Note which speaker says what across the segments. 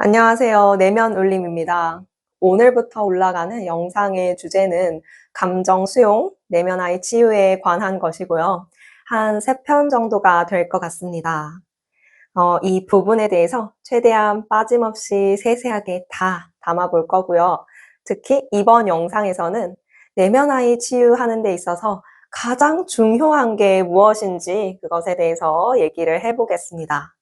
Speaker 1: 안녕하세요. 내면 울림입니다. 오늘부터 올라가는 영상의 주제는 감정 수용, 내면 아이 치유에 관한 것이고요. 한 3편 정도가 될 것 같습니다. 이 부분에 대해서 최대한 빠짐없이 세세하게 다 담아볼 거고요. 특히 이번 영상에서는 내면 아이 치유하는 데 있어서 가장 중요한 게 무엇인지 그것에 대해서 얘기를 해보겠습니다.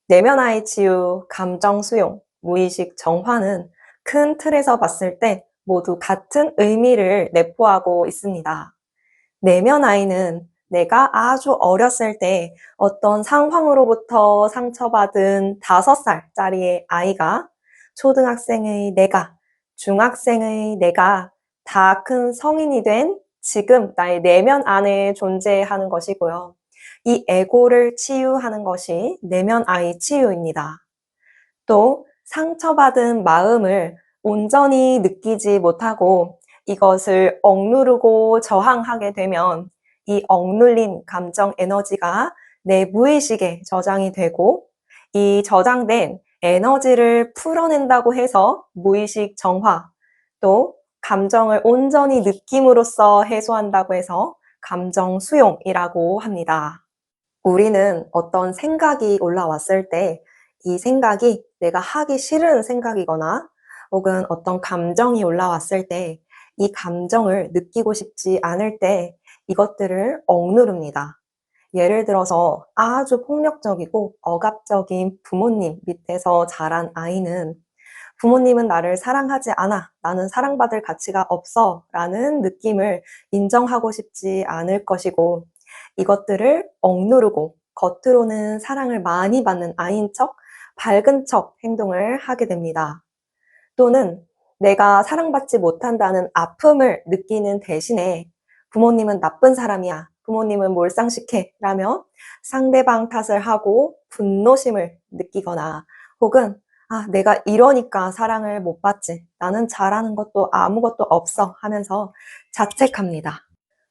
Speaker 1: 내면 아이 치유, 감정 수용, 무의식 정화는 큰 틀에서 봤을 때 모두 같은 의미를 내포하고 있습니다. 내면 아이는 내가 아주 어렸을 때 어떤 상황으로부터 상처받은 5살짜리의 아이가 초등학생의 내가, 중학생의 내가 다 큰 성인이 된 지금 나의 내면 안에 존재하는 것이고요. 이 에고를 치유하는 것이 내면 아이 치유입니다. 또 상처받은 마음을 온전히 느끼지 못하고 이것을 억누르고 저항하게 되면 이 억눌린 감정 에너지가 내 무의식에 저장이 되고 이 저장된 에너지를 풀어낸다고 해서 무의식 정화, 또 감정을 온전히 느낌으로써 해소한다고 해서 감정 수용이라고 합니다. 우리는 어떤 생각이 올라왔을 때 이 생각이 내가 하기 싫은 생각이거나 혹은 어떤 감정이 올라왔을 때 이 감정을 느끼고 싶지 않을 때 이것들을 억누릅니다. 예를 들어서 아주 폭력적이고 억압적인 부모님 밑에서 자란 아이는 부모님은 나를 사랑하지 않아. 나는 사랑받을 가치가 없어. 라는 느낌을 인정하고 싶지 않을 것이고 이것들을 억누르고 겉으로는 사랑을 많이 받는 아이인 척, 밝은 척 행동을 하게 됩니다. 또는 내가 사랑받지 못한다는 아픔을 느끼는 대신에 부모님은 나쁜 사람이야. 부모님은 몰상식해. 라며 상대방 탓을 하고 분노심을 느끼거나 혹은 내가 이러니까 사랑을 못 받지. 나는 잘하는 것도 아무것도 없어. 하면서 자책합니다.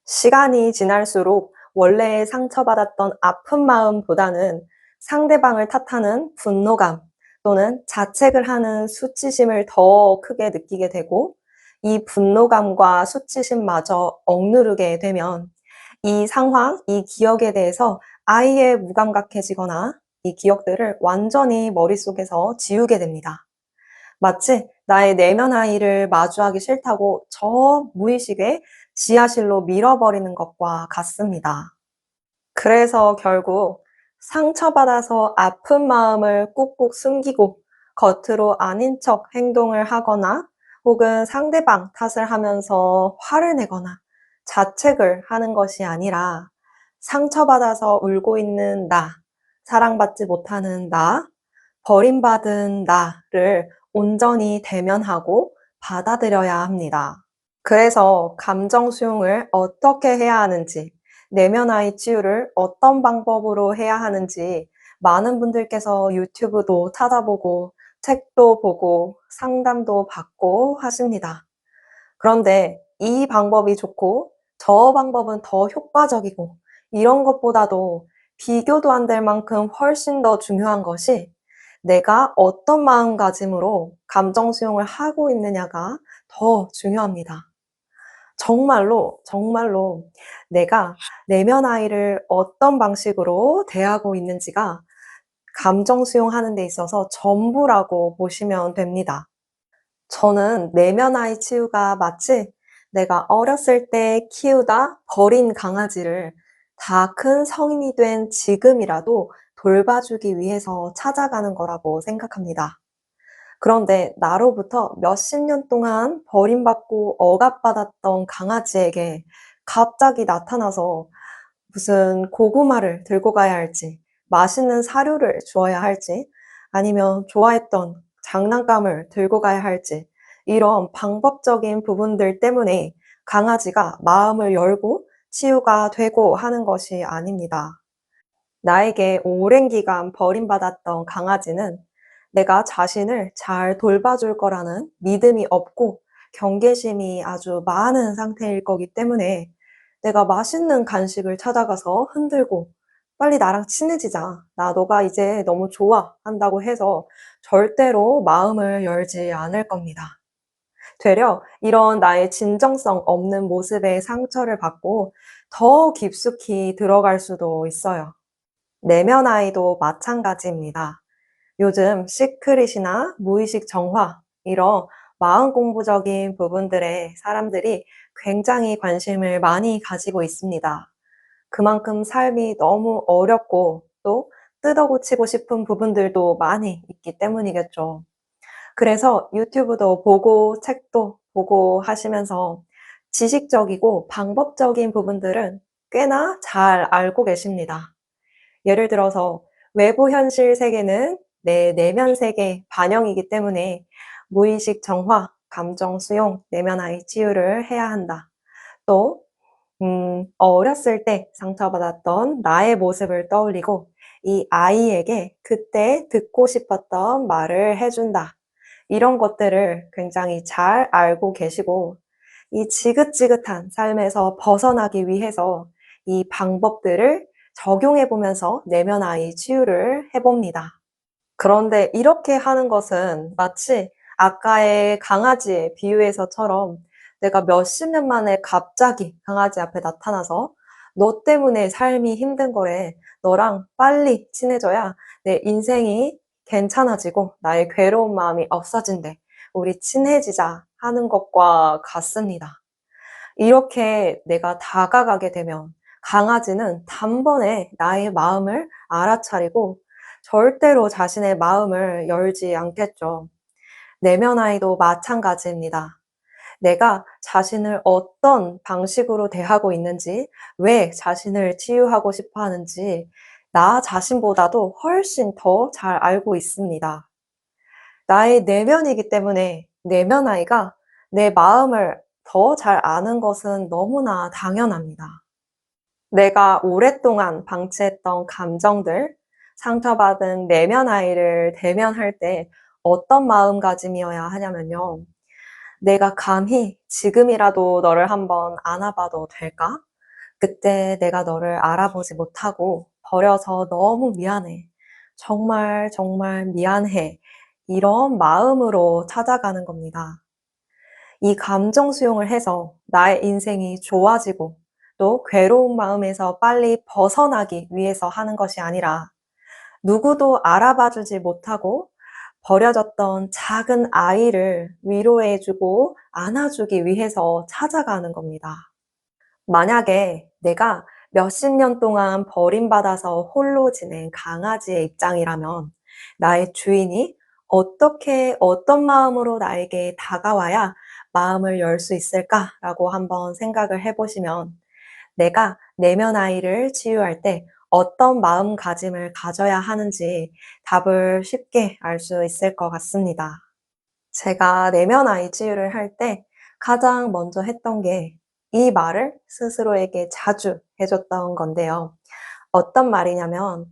Speaker 1: 시간이 지날수록 원래 상처받았던 아픈 마음보다는 상대방을 탓하는 분노감 또는 자책을 하는 수치심을 더 크게 느끼게 되고 이 분노감과 수치심마저 억누르게 되면 이 상황, 이 기억에 대해서 아예 무감각해지거나 이 기억들을 완전히 머릿속에서 지우게 됩니다. 마치 나의 내면 아이를 마주하기 싫다고 저 무의식에 지하실로 밀어버리는 것과 같습니다. 그래서 결국 상처받아서 아픈 마음을 꾹꾹 숨기고 겉으로 아닌 척 행동을 하거나 혹은 상대방 탓을 하면서 화를 내거나 자책을 하는 것이 아니라 상처받아서 울고 있는 나, 사랑받지 못하는 나, 버림받은 나를 온전히 대면하고 받아들여야 합니다. 그래서 감정 수용을 어떻게 해야 하는지, 내면 아이 치유를 어떤 방법으로 해야 하는지 많은 분들께서 유튜브도 찾아보고 책도 보고 상담도 받고 하십니다. 그런데 이 방법이 좋고 저 방법은 더 효과적이고 이런 것보다도 비교도 안 될 만큼 훨씬 더 중요한 것이 내가 어떤 마음가짐으로 감정 수용을 하고 있느냐가 더 중요합니다. 정말로, 정말로 내가 내면 아이를 어떤 방식으로 대하고 있는지가 감정 수용하는 데 있어서 전부라고 보시면 됩니다. 저는 내면 아이 치유가 마치 내가 어렸을 때 키우다 버린 강아지를 다 큰 성인이 된 지금이라도 돌봐주기 위해서 찾아가는 거라고 생각합니다. 그런데 나로부터 몇십 년 동안 버림받고 억압받았던 강아지에게 갑자기 나타나서 무슨 고구마를 들고 가야 할지, 맛있는 사료를 주어야 할지, 아니면 좋아했던 장난감을 들고 가야 할지, 이런 방법적인 부분들 때문에 강아지가 마음을 열고 치유가 되고 하는 것이 아닙니다. 나에게 오랜 기간 버림받았던 강아지는 내가 자신을 잘 돌봐줄 거라는 믿음이 없고 경계심이 아주 많은 상태일 거기 때문에 내가 맛있는 간식을 찾아가서 흔들고 빨리 나랑 친해지자. 나 너가 이제 너무 좋아. 한다고 해서 절대로 마음을 열지 않을 겁니다. 되려 이런 나의 진정성 없는 모습에 상처를 받고 더 깊숙이 들어갈 수도 있어요. 내면 아이도 마찬가지입니다. 요즘 시크릿이나 무의식 정화, 이런 마음 공부적인 부분들에 사람들이 굉장히 관심을 많이 가지고 있습니다. 그만큼 삶이 너무 어렵고 또 뜯어고치고 싶은 부분들도 많이 있기 때문이겠죠. 그래서 유튜브도 보고 책도 보고 하시면서 지식적이고 방법적인 부분들은 꽤나 잘 알고 계십니다. 예를 들어서 외부 현실 세계는 내 내면 세계 반영이기 때문에 무의식 정화, 감정 수용, 내면 아이 치유를 해야 한다. 또 어렸을 때 상처받았던 나의 모습을 떠올리고 이 아이에게 그때 듣고 싶었던 말을 해준다. 이런 것들을 굉장히 잘 알고 계시고 이 지긋지긋한 삶에서 벗어나기 위해서 이 방법들을 적용해 보면서 내면 아이 치유를 해 봅니다. 그런데 이렇게 하는 것은 마치 아까의 강아지의 비유에서처럼 내가 몇십 년 만에 갑자기 강아지 앞에 나타나서 "너 때문에 삶이 힘든 거래. 너랑 빨리 친해져야 내 인생이 괜찮아지고 나의 괴로운 마음이 없어진대. 우리 친해지자." 하는 것과 같습니다. 이렇게 내가 다가가게 되면 강아지는 단번에 나의 마음을 알아차리고 절대로 자신의 마음을 열지 않겠죠. 내면 아이도 마찬가지입니다. 내가 자신을 어떤 방식으로 대하고 있는지, 왜 자신을 치유하고 싶어 하는지, 나 자신보다도 훨씬 더 잘 알고 있습니다. 나의 내면이기 때문에 내면 아이가 내 마음을 더 잘 아는 것은 너무나 당연합니다. 내가 오랫동안 방치했던 감정들, 상처받은 내면 아이를 대면할 때 어떤 마음가짐이어야 하냐면요. 내가 감히 지금이라도 너를 한번 안아봐도 될까? 그때 내가 너를 알아보지 못하고 버려서 너무 미안해. 정말 정말 미안해. 이런 마음으로 찾아가는 겁니다. 이 감정 수용을 해서 나의 인생이 좋아지고 또 괴로운 마음에서 빨리 벗어나기 위해서 하는 것이 아니라 누구도 알아봐 주지 못하고 버려졌던 작은 아이를 위로해주고 안아주기 위해서 찾아가는 겁니다. 만약에 내가 몇십 년 동안 버림받아서 홀로 지낸 강아지의 입장이라면 나의 주인이 어떻게, 어떤 마음으로 나에게 다가와야 마음을 열 수 있을까라고 한번 생각을 해보시면 내가 내면 아이를 치유할 때 어떤 마음가짐을 가져야 하는지 답을 쉽게 알 수 있을 것 같습니다. 제가 내면 아이 치유를 할 때 가장 먼저 했던 게 이 말을 스스로에게 자주 해줬던 건데요. 어떤 말이냐면,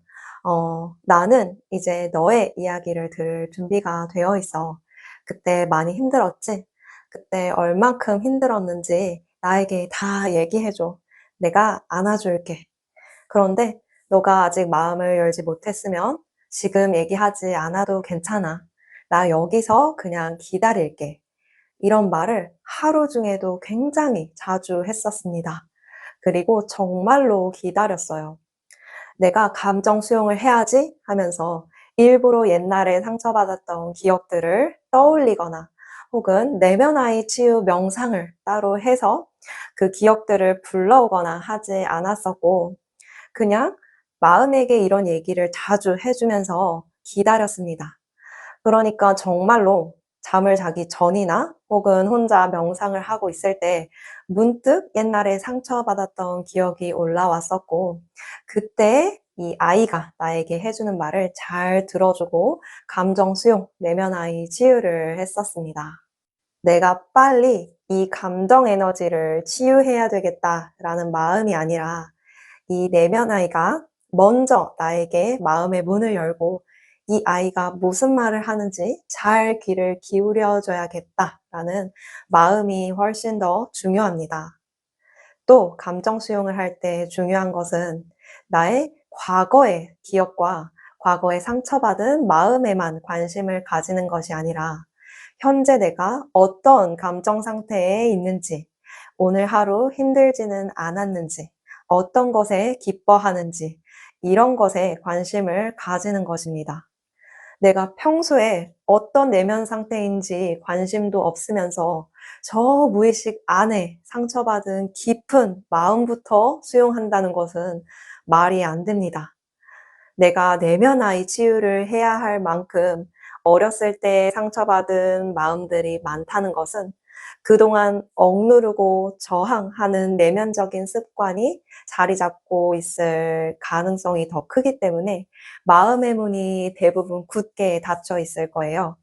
Speaker 1: 나는 이제 너의 이야기를 들을 준비가 되어 있어. 그때 많이 힘들었지? 그때 얼만큼 힘들었는지 나에게 다 얘기해줘. 내가 안아줄게. 그런데 너가 아직 마음을 열지 못했으면 지금 얘기하지 않아도 괜찮아. 나 여기서 그냥 기다릴게. 이런 말을 하루 중에도 굉장히 자주 했었습니다. 그리고 정말로 기다렸어요. 내가 감정 수용을 해야지 하면서 일부러 옛날에 상처받았던 기억들을 떠올리거나 혹은 내면 아이 치유 명상을 따로 해서 그 기억들을 불러오거나 하지 않았었고 그냥 마음에게 이런 얘기를 자주 해주면서 기다렸습니다. 그러니까 정말로 잠을 자기 전이나 혹은 혼자 명상을 하고 있을 때 문득 옛날에 상처받았던 기억이 올라왔었고, 그때 이 아이가 나에게 해주는 말을 잘 들어주고 감정 수용, 내면 아이 치유를 했었습니다. 내가 빨리 이 감정 에너지를 치유해야 되겠다라는 마음이 아니라 이 내면 아이가 먼저 나에게 마음의 문을 열고 이 아이가 무슨 말을 하는지 잘 귀를 기울여 줘야겠다라는 마음이 훨씬 더 중요합니다. 또 감정 수용을 할 때 중요한 것은 나의 과거의 기억과 과거에 상처받은 마음에만 관심을 가지는 것이 아니라 현재 내가 어떤 감정 상태에 있는지, 오늘 하루 힘들지는 않았는지, 어떤 것에 기뻐하는지, 이런 것에 관심을 가지는 것입니다. 내가 평소에 어떤 내면 상태인지 관심도 없으면서 저 무의식 안에 상처받은 깊은 마음부터 수용한다는 것은 말이 안 됩니다. 내가 내면 아이 치유를 해야 할 만큼 어렸을 때 상처받은 마음들이 많다는 것은 그동안 억누르고 저항하는 내면적인 습관이 자리 잡고 있을 가능성이 더 크기 때문에 마음의 문이 대부분 굳게 닫혀 있을 거예요.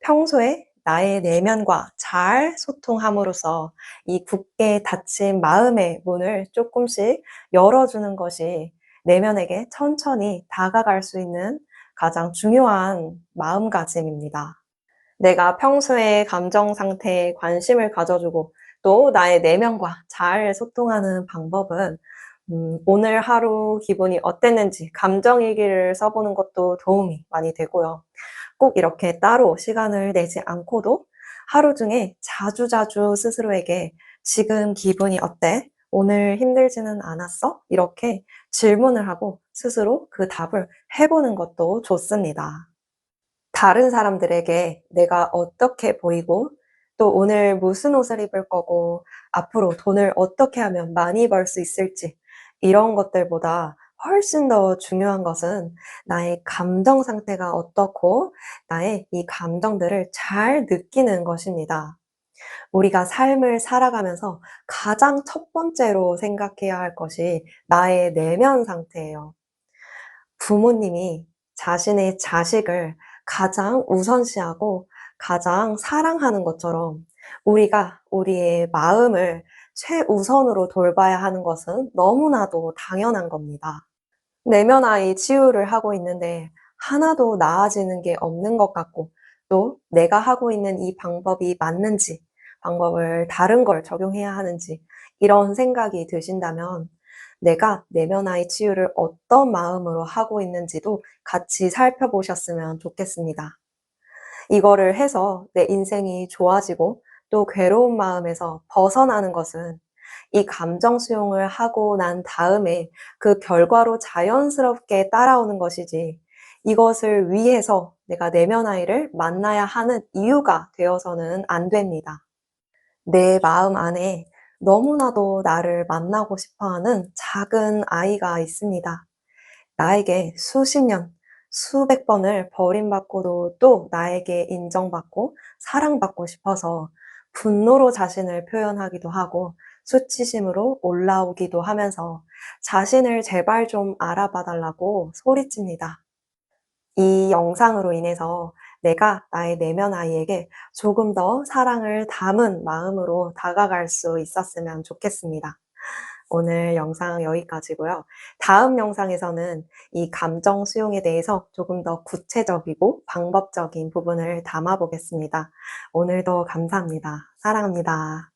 Speaker 1: 평소에 나의 내면과 잘 소통함으로써 이 굳게 닫힌 마음의 문을 조금씩 열어주는 것이 내면에게 천천히 다가갈 수 있는 가장 중요한 마음가짐입니다. 내가 평소에 감정 상태에 관심을 가져주고 또 나의 내면과 잘 소통하는 방법은 오늘 하루 기분이 어땠는지 감정 일기를 써보는 것도 도움이 많이 되고요. 꼭 이렇게 따로 시간을 내지 않고도 하루 중에 자주자주 스스로에게 지금 기분이 어때? 오늘 힘들지는 않았어? 이렇게 질문을 하고 스스로 그 답을 해보는 것도 좋습니다. 다른 사람들에게 내가 어떻게 보이고 또 오늘 무슨 옷을 입을 거고 앞으로 돈을 어떻게 하면 많이 벌 수 있을지 이런 것들보다 훨씬 더 중요한 것은 나의 감정 상태가 어떻고 나의 이 감정들을 잘 느끼는 것입니다. 우리가 삶을 살아가면서 가장 첫 번째로 생각해야 할 것이 나의 내면 상태예요. 부모님이 자신의 자식을 가장 우선시하고 가장 사랑하는 것처럼 우리가 우리의 마음을 최우선으로 돌봐야 하는 것은 너무나도 당연한 겁니다. 내면 아이 치유를 하고 있는데 하나도 나아지는 게 없는 것 같고 또 내가 하고 있는 이 방법이 맞는지 방법을 다른 걸 적용해야 하는지 이런 생각이 드신다면 내가 내면 아이 치유를 어떤 마음으로 하고 있는지도 같이 살펴보셨으면 좋겠습니다. 이거를 해서 내 인생이 좋아지고 또 괴로운 마음에서 벗어나는 것은 이 감정 수용을 하고 난 다음에 그 결과로 자연스럽게 따라오는 것이지 이것을 위해서 내가 내면 아이를 만나야 하는 이유가 되어서는 안 됩니다. 내 마음 안에 너무나도 나를 만나고 싶어 하는 작은 아이가 있습니다. 나에게 수십 년, 수백 번을 버림받고도 또 나에게 인정받고 사랑받고 싶어서 분노로 자신을 표현하기도 하고 수치심으로 올라오기도 하면서 자신을 제발 좀 알아봐 달라고 소리칩니다. 이 영상으로 인해서 내가 나의 내면 아이에게 조금 더 사랑을 담은 마음으로 다가갈 수 있었으면 좋겠습니다. 오늘 영상 여기까지고요. 다음 영상에서는 이 감정 수용에 대해서 조금 더 구체적이고 방법적인 부분을 담아 보겠습니다. 오늘도 감사합니다. 사랑합니다.